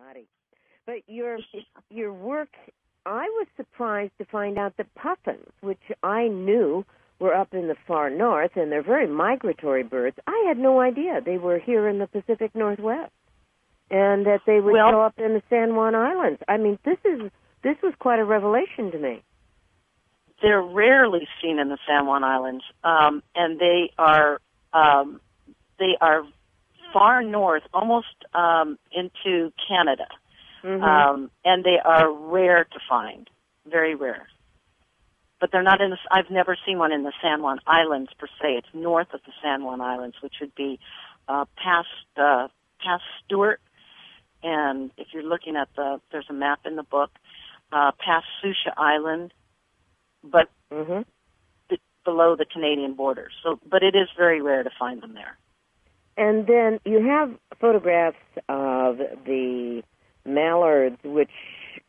body. But your work, I was surprised to find out that puffins, which I knew were up in the far north, and they're very migratory birds. I had no idea they were here in the Pacific Northwest, and that they would show up in the San Juan Islands. I mean, this was quite a revelation to me. They're rarely seen in the San Juan Islands, and they are far north, almost into Canada, and they are rare to find, very rare. But they're not in the. I've never seen one in the San Juan Islands per se. It's north of the San Juan Islands, which would be past Stewart. And if you're looking at there's a map in the book, past Susha Island, but below the Canadian border. So, but it is very rare to find them there. And then you have photographs of the mallards, which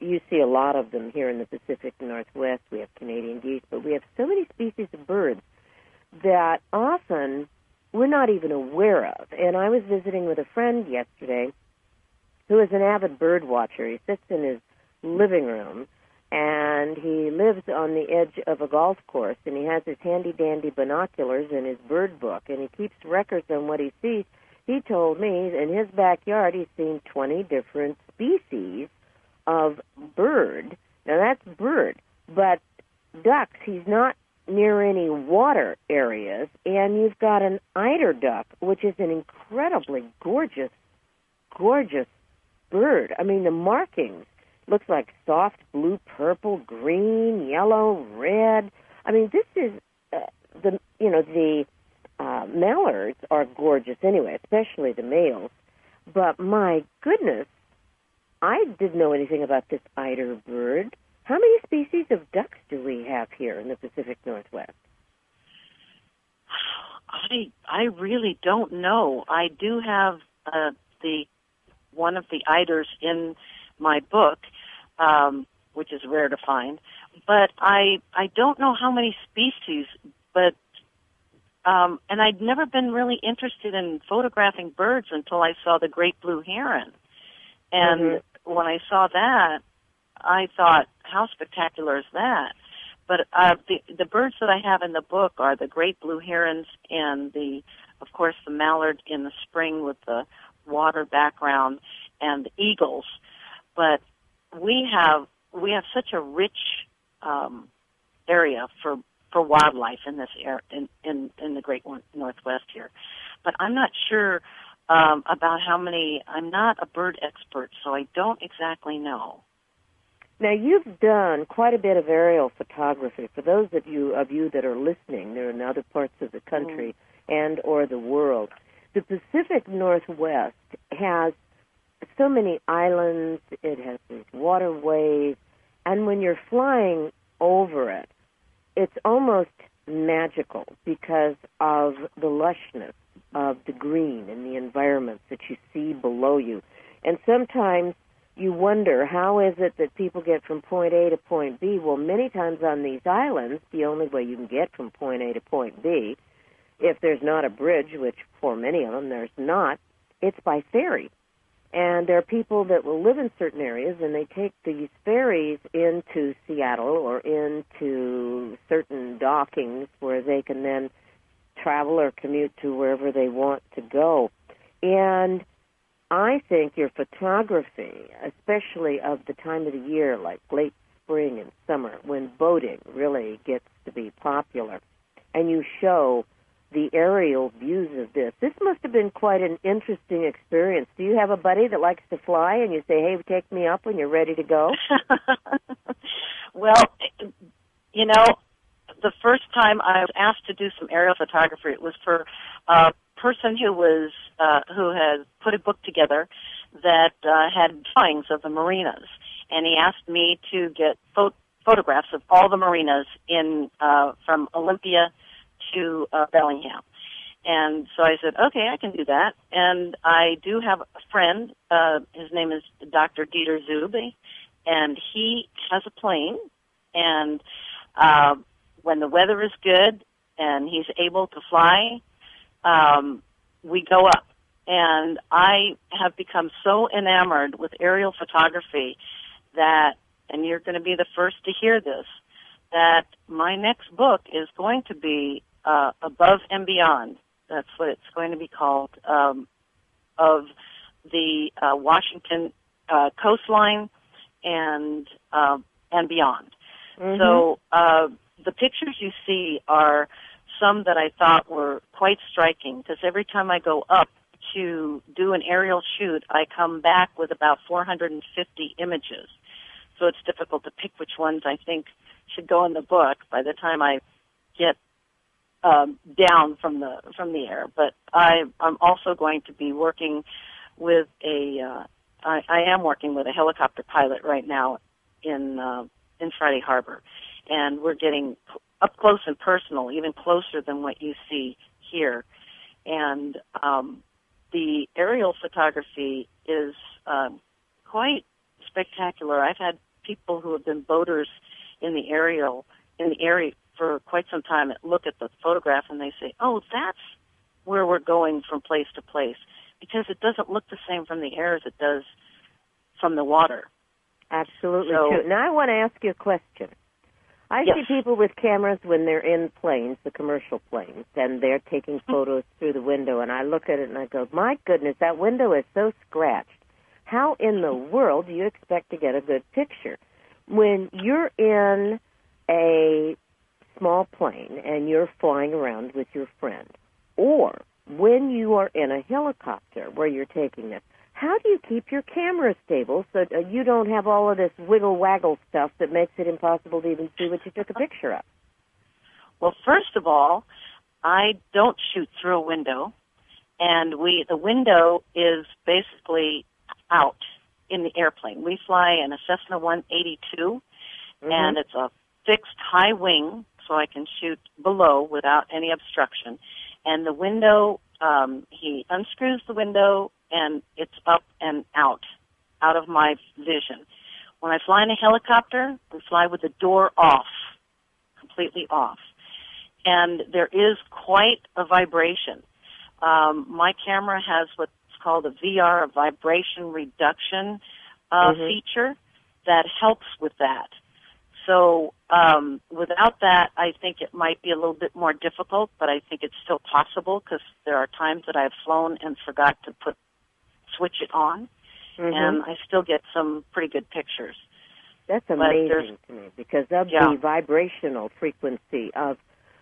you see a lot of them here in the Pacific Northwest. We have Canadian geese, but we have so many species of birds that often we're not even aware of. And I was visiting with a friend yesterday who is an avid bird watcher. He sits in his living room, and he lives on the edge of a golf course, and he has his handy-dandy binoculars and his bird book, and he keeps records on what he sees. He told me in his backyard he's seen 20 different species of bird. Now, that's bird, but ducks, he's not near any water areas, and you've got an eider duck, which is an incredibly gorgeous bird. I mean, the markings looks like soft blue, purple, green, yellow, red. I mean, this is the mallards are gorgeous anyway, especially the males. But my goodness, I didn't know anything about this eider bird. How many species of ducks do we have here in the Pacific Northwest? I really don't know. I do have one of the eiders in my book, which is rare to find, but I don't know how many species. But and I'd never been really interested in photographing birds until I saw the great blue heron, and when I saw that, I thought, how spectacular is that? But the birds that I have in the book are the great blue herons and of course, the mallard in the spring with the water background, and the eagles. But we have such a rich area for wildlife in this in the Great Northwest here. But I'm not sure about how many. I'm not a bird expert, so I don't exactly know. Now, you've done quite a bit of aerial photography. For those of you that are listening, they're in other parts of the country and or the world. The Pacific Northwest has so many islands. It has these waterways. And when you're flying over it, it's almost magical because of the lushness of the green and the environments that you see below you. And sometimes you wonder, how is it that people get from point A to point B? Well, many times on these islands, the only way you can get from point A to point B, if there's not a bridge, which for many of them there's not, it's by ferry. And there are people that will live in certain areas, and they take these ferries into Seattle or into certain dockings where they can then travel or commute to wherever they want to go. And I think your photography, especially of the time of the year, like late spring and summer, when boating really gets to be popular, and you show the aerial views of this. This must have been quite an interesting experience. Do you have a buddy that likes to fly, and you say, hey, take me up when you're ready to go? Well, you know, the first time I was asked to do some aerial photography, it was for a person who had put a book together that had drawings of the marinas, and he asked me to get photographs of all the marinas from Olympia to Bellingham. And so I said, okay, I can do that. And I do have a friend, his name is Dr. Dieter Zuby, and he has a plane, and when the weather is good and he's able to fly, we go up And I have become so enamored with aerial photography that, and you're going to be the first to hear this, that my next book is going to be Above and Beyond. That's what it's going to be called, of the Washington coastline and beyond. Mm-hmm. So the pictures you see are some that I thought were quite striking, because every time I go up to do an aerial shoot, I come back with about 450 images. So it's difficult to pick which ones I think should go in the book by the time I get down from the air. But I'm also going to be working with I am working with a helicopter pilot right now in Friday Harbor, and we're getting up close and personal, even closer than what you see here. And the aerial photography is quite spectacular. I've had people who have been boaters in the area for quite some time look at the photograph and they say, "Oh, that's where we're going from place to place," because it doesn't look the same from the air as it does from the water. Absolutely true. Now I want to ask you a question. I see people with cameras when they're in planes, the commercial planes, and they're taking photos through the window, and I look at it and I go, my goodness, that window is so scratched. How in the world do you expect to get a good picture? When you're in a small plane and you're flying around with your friend, or when you are in a helicopter where you're taking this, how do you keep your camera stable so you don't have all of this wiggle-waggle stuff that makes it impossible to even see what you took a picture of? Well, first of all, I don't shoot through a window, and the window is basically out in the airplane. We fly in a Cessna 182, and it's a fixed high wing, so I can shoot below without any obstruction. And the window, he unscrews the window, and it's up and out of my vision. When I fly in a helicopter, we fly with the door off, completely off. And there is quite a vibration. My camera has what's called a VR, a vibration reduction feature that helps with that. So without that, I think it might be a little bit more difficult, but I think it's still possible, because there are times that I've flown and forgot to switch it on, and I still get some pretty good pictures. That's amazing to me, because of the vibrational frequency of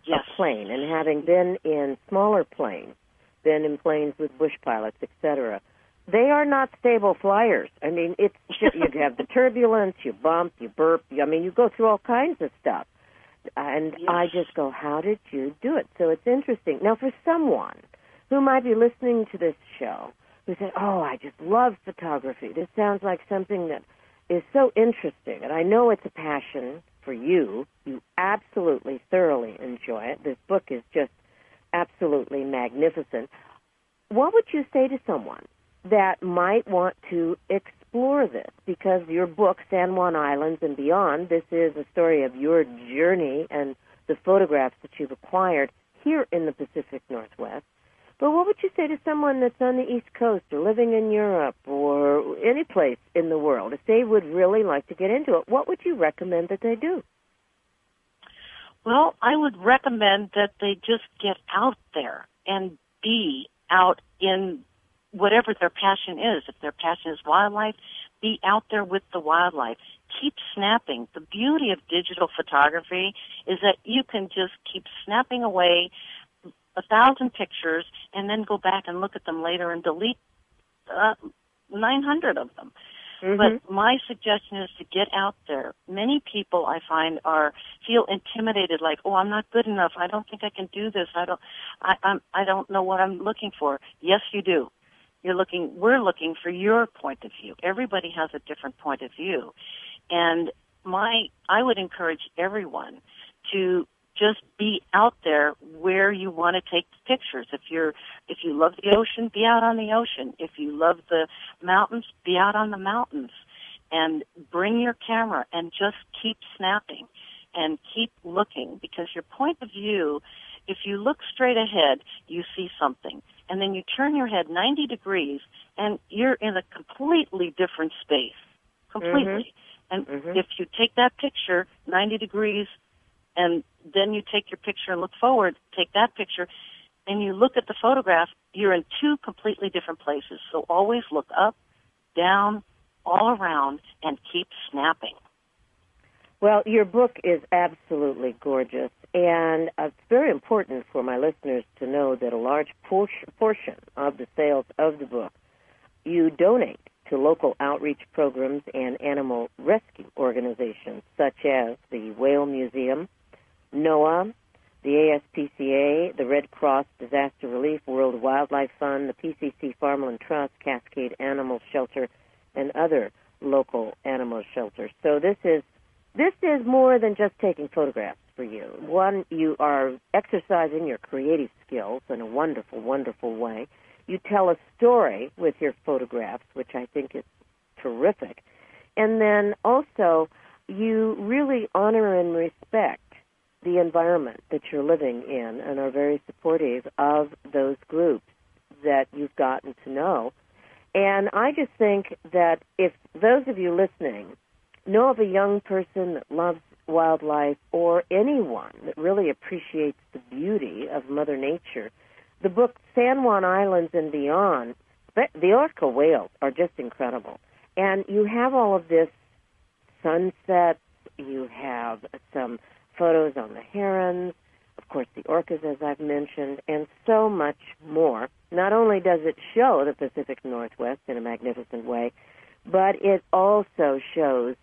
a plane, and having been in smaller planes, been in planes with bush pilots, etc., they are not stable flyers. I mean, it's you have the turbulence, you bump, you burp. You go through all kinds of stuff. And I just go, how did you do it? So it's interesting. Now, for someone who might be listening to this show, who said, oh, I just love photography. This sounds like something that is so interesting. And I know it's a passion for you. You absolutely, thoroughly enjoy it. This book is just absolutely magnificent. What would you say to someone that might want to explore this? Because your book, San Juan Islands and Beyond, this is a story of your journey and the photographs that you've acquired here in the Pacific Northwest. But what would you say to someone that's on the East Coast or living in Europe or any place in the world, if they would really like to get into it? What would you recommend that they do? Well, I would recommend that they just get out there and be out in whatever their passion is. If their passion is wildlife, be out there with the wildlife. Keep snapping. The beauty of digital photography is that you can just keep snapping away 1,000 pictures and then go back and look at them later and delete 900 of them. But my suggestion is to get out there. Many people, I find, feel intimidated, like, oh, I'm not good enough. I don't think I can do this. I don't know what I'm looking for. Yes, you do. We're looking for your point of view. Everybody has a different point of view. And I would encourage everyone to just be out there where you want to take the pictures. If you love the ocean, be out on the ocean. If you love the mountains, be out on the mountains. And bring your camera and just keep snapping and keep looking, because your point of view, if you look straight ahead, you see something. and then you turn your head 90 degrees, and you're in a completely different space. Completely. And if you take that picture 90 degrees, and then you take your picture and look forward, take that picture, and you look at the photograph, you're in two completely different places. So always look up, down, all around, and keep snapping. Well, your book is absolutely gorgeous, and it's very important for my listeners to know that a large portion of the sales of the book you donate to local outreach programs and animal rescue organizations such as the Whale Museum, NOAA, the ASPCA, the Red Cross Disaster Relief, World Wildlife Fund, the PCC Farmland Trust, Cascade Animal Shelter, and other local animal shelters. So this is more than just taking photographs for you. One, you are exercising your creative skills in a wonderful, wonderful way. You tell a story with your photographs, which I think is terrific. And then also, you really honor and respect the environment that you're living in and are very supportive of those groups that you've gotten to know. And I just think that if those of you listening know of a young person that loves wildlife or anyone that really appreciates the beauty of Mother Nature, the book San Juan Islands and Beyond, the orca whales are just incredible. And you have all of this sunsets, you have some photos on the herons, of course the orcas as I've mentioned, and so much more. Not only does it show the Pacific Northwest in a magnificent way, but it also shows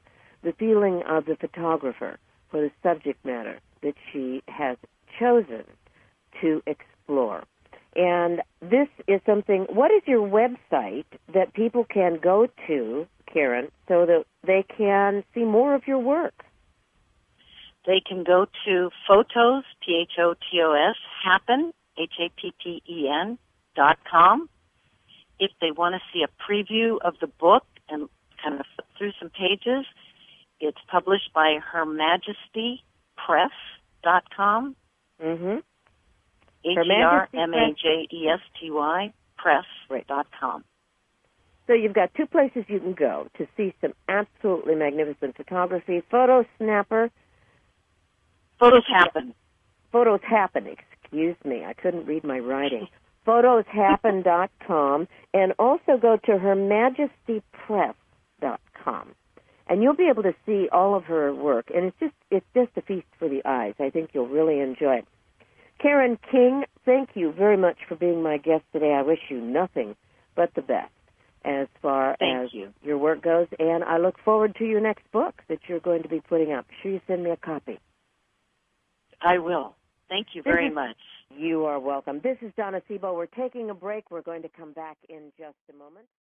the feeling of the photographer for the subject matter that she has chosen to explore. And this is something, what is your website that people can go to, Karyn, so that they can see more of your work? They can go to photos, PHOTOS, happen, HAPPEN.com. If they want to see a preview of the book and kind of flip through some pages, it's published by HerMajestyPress.com. Mm-hmm. HerMajesty Press.com. So you've got two places you can go to see some absolutely magnificent photography. Photos Happen. Excuse me. I couldn't read my writing. PhotosHappen.com, and also go to HerMajestyPress.com. And you'll be able to see all of her work, and it's just a feast for the eyes. I think you'll really enjoy it. Karyn King, thank you very much for being my guest today. I wish you nothing but the best as far as your work goes, and I look forward to your next book that you're going to be putting up. Be sure you send me a copy. I will. Thank you very much. You are welcome. This is Donna Seebo. We're taking a break. We're going to come back in just a moment.